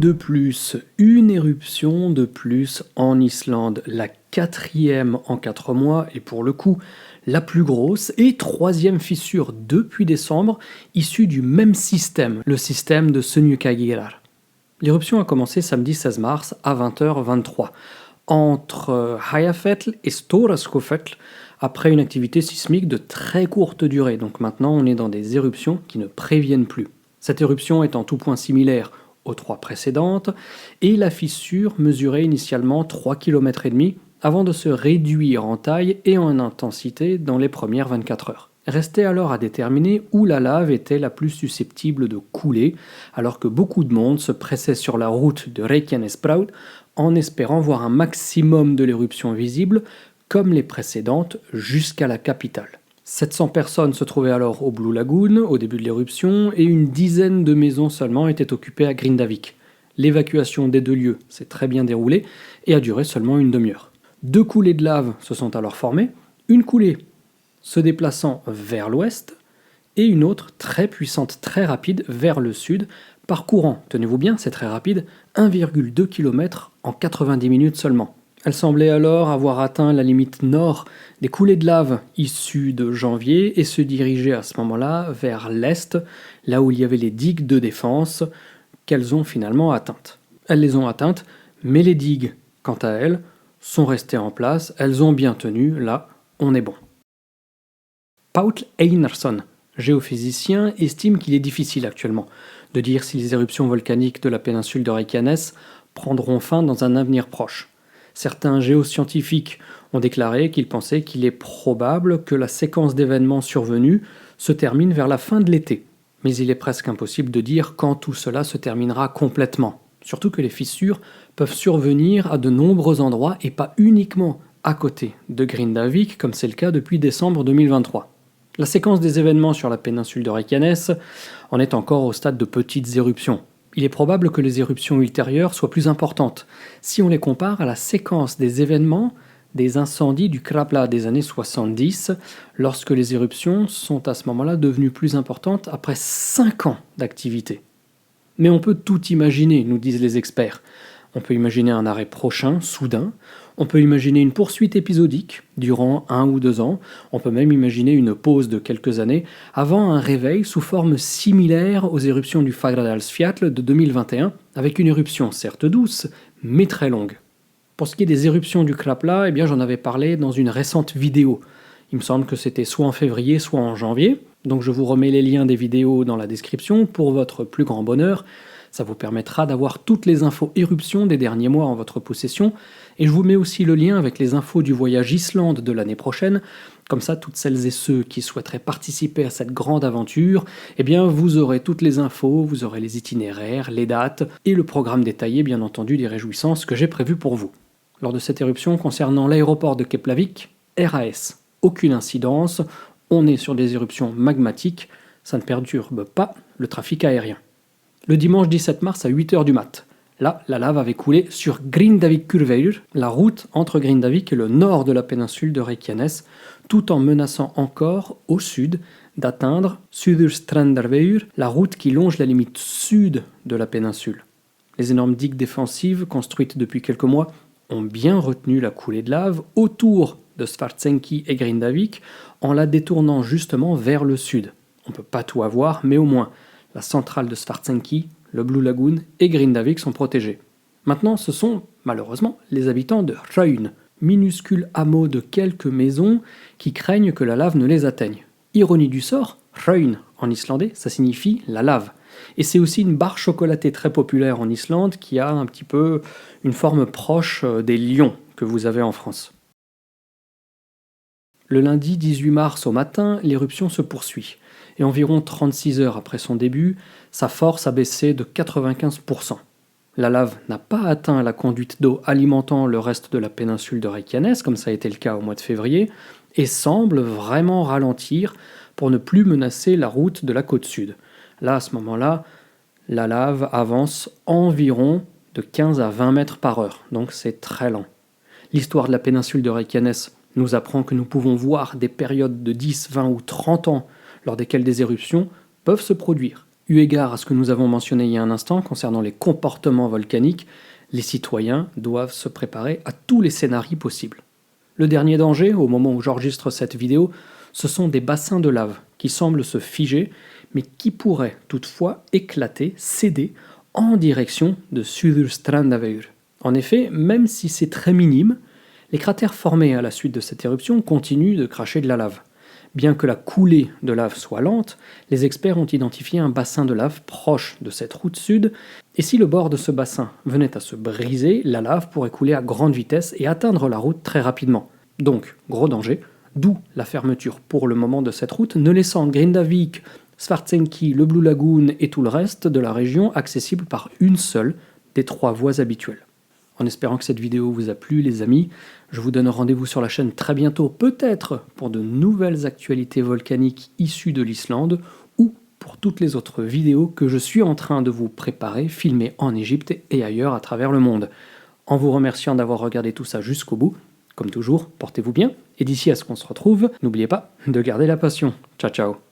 de plus, une éruption de plus en Islande, la 4e en 4 mois et pour le coup la plus grosse et 3e fissure depuis décembre issue du même système, le système de Snøkkagirar. L'éruption a commencé samedi 16 mars à 20h23 entre Eyjafjall et Stóra-Skógfell après une activité sismique de très courte durée. Donc maintenant on est dans des éruptions qui ne préviennent plus. Cette éruption est en tout point similaire aux 3 précédentes, et la fissure mesurait initialement 3,5 km avant de se réduire en taille et en intensité dans les premières 24 heures. Restait alors à déterminer où la lave était la plus susceptible de couler, alors que beaucoup de monde se pressait sur la route de Reykjanesbrád en espérant voir un maximum de l'éruption visible, comme les précédentes, jusqu'à la capitale. 700 personnes se trouvaient alors au Blue Lagoon au début de l'éruption et une dizaine de maisons seulement étaient occupées à Grindavik. L'évacuation des 2 lieux s'est très bien déroulée et a duré seulement une demi-heure. 2 coulées de lave se sont alors formées, une coulée se déplaçant vers l'ouest et une autre très puissante, très rapide vers le sud, parcourant, tenez-vous bien, c'est très rapide, 1,2 km en 90 minutes seulement. Elle semblait alors avoir atteint la limite nord des coulées de lave issues de janvier et se diriger à ce moment-là vers l'est, là où il y avait les digues de défense qu'elles ont finalement atteintes. Elles les ont atteintes, mais les digues, quant à elles, sont restées en place, elles ont bien tenu, là, on est bon. Páll Einarsson, géophysicien, estime qu'il est difficile actuellement de dire si les éruptions volcaniques de la péninsule de Reykjanes prendront fin dans un avenir proche. Certains géoscientifiques ont déclaré qu'ils pensaient qu'il est probable que la séquence d'événements survenus se termine vers la fin de l'été. Mais il est presque impossible de dire quand tout cela se terminera complètement. Surtout que les fissures peuvent survenir à de nombreux endroits et pas uniquement à côté de Grindavik, comme c'est le cas depuis décembre 2023. La séquence des événements sur la péninsule de Reykjanes en est encore au stade de petites éruptions. Il est probable que les éruptions ultérieures soient plus importantes, si on les compare à la séquence des événements des incendies du Krapla des années 70, lorsque les éruptions sont à ce moment-là devenues plus importantes après 5 ans d'activité. Mais on peut tout imaginer, nous disent les experts. On peut imaginer un arrêt prochain, soudain. On peut imaginer une poursuite épisodique durant 1 ou 2 ans. On peut même imaginer une pause de quelques années avant un réveil sous forme similaire aux éruptions du Fagradalsfjall de 2021, avec une éruption certes douce, mais très longue. Pour ce qui est des éruptions du Krapla, eh bien j'en avais parlé dans une récente vidéo. Il me semble que c'était soit en février, soit en janvier. Donc je vous remets les liens des vidéos dans la description pour votre plus grand bonheur. Ça vous permettra d'avoir toutes les infos éruptions des derniers mois en votre possession. Et je vous mets aussi le lien avec les infos du voyage Islande de l'année prochaine. Comme ça, toutes celles et ceux qui souhaiteraient participer à cette grande aventure, eh bien, vous aurez toutes les infos, vous aurez les itinéraires, les dates et le programme détaillé, bien entendu, des réjouissances que j'ai prévues pour vous. Lors de cette éruption concernant l'aéroport de Keflavik, RAS, aucune incidence, on est sur des éruptions magmatiques, ça ne perturbe pas le trafic aérien. Le dimanche 17 mars à 8h du mat', là, la lave avait coulé sur Grindavíkurvegur, la route entre Grindavik et le nord de la péninsule de Reykjanes, tout en menaçant encore, au sud, d'atteindre Suðurstrandarvegur, la route qui longe la limite sud de la péninsule. Les énormes digues défensives, construites depuis quelques mois, ont bien retenu la coulée de lave autour de Svartsengi et Grindavik en la détournant justement vers le sud. On ne peut pas tout avoir, mais au moins la centrale de Svartsengi, le Blue Lagoon et Grindavik sont protégés. Maintenant, ce sont malheureusement les habitants de Hraun, minuscule hameau de quelques maisons qui craignent que la lave ne les atteigne. Ironie du sort, Hraun en islandais, ça signifie la lave. Et c'est aussi une barre chocolatée très populaire en Islande qui a un petit peu une forme proche des lions que vous avez en France. Le lundi 18 mars au matin, l'éruption se poursuit. Et environ 36 heures après son début, sa force a baissé de 95%. La lave n'a pas atteint la conduite d'eau alimentant le reste de la péninsule de Reykjanes, comme ça a été le cas au mois de février, et semble vraiment ralentir pour ne plus menacer la route de la côte sud. Là, à ce moment-là, la lave avance environ de 15 à 20 mètres par heure, donc c'est très lent. L'histoire de la péninsule de Reykjanes nous apprend que nous pouvons voir des périodes de 10, 20 ou 30 ans lors desquelles des éruptions peuvent se produire. Eu égard à ce que nous avons mentionné il y a un instant concernant les comportements volcaniques, les citoyens doivent se préparer à tous les scénarios possibles. Le dernier danger, au moment où j'enregistre cette vidéo, ce sont des bassins de lave qui semblent se figer, mais qui pourraient toutefois éclater, céder, en direction de Suðurstrandavegur. En effet, même si c'est très minime, les cratères formés à la suite de cette éruption continuent de cracher de la lave. Bien que la coulée de lave soit lente, les experts ont identifié un bassin de lave proche de cette route sud, et si le bord de ce bassin venait à se briser, la lave pourrait couler à grande vitesse et atteindre la route très rapidement. Donc, gros danger, d'où la fermeture pour le moment de cette route, ne laissant Grindavik, Svartsenki, le Blue Lagoon et tout le reste de la région accessible par une seule des 3 voies habituelles. En espérant que cette vidéo vous a plu, les amis, je vous donne rendez-vous sur la chaîne très bientôt, peut-être pour de nouvelles actualités volcaniques issues de l'Islande, ou pour toutes les autres vidéos que je suis en train de vous préparer, filmées en Égypte et ailleurs à travers le monde. En vous remerciant d'avoir regardé tout ça jusqu'au bout, comme toujours, portez-vous bien, et d'ici à ce qu'on se retrouve, n'oubliez pas de garder la passion. Ciao ciao.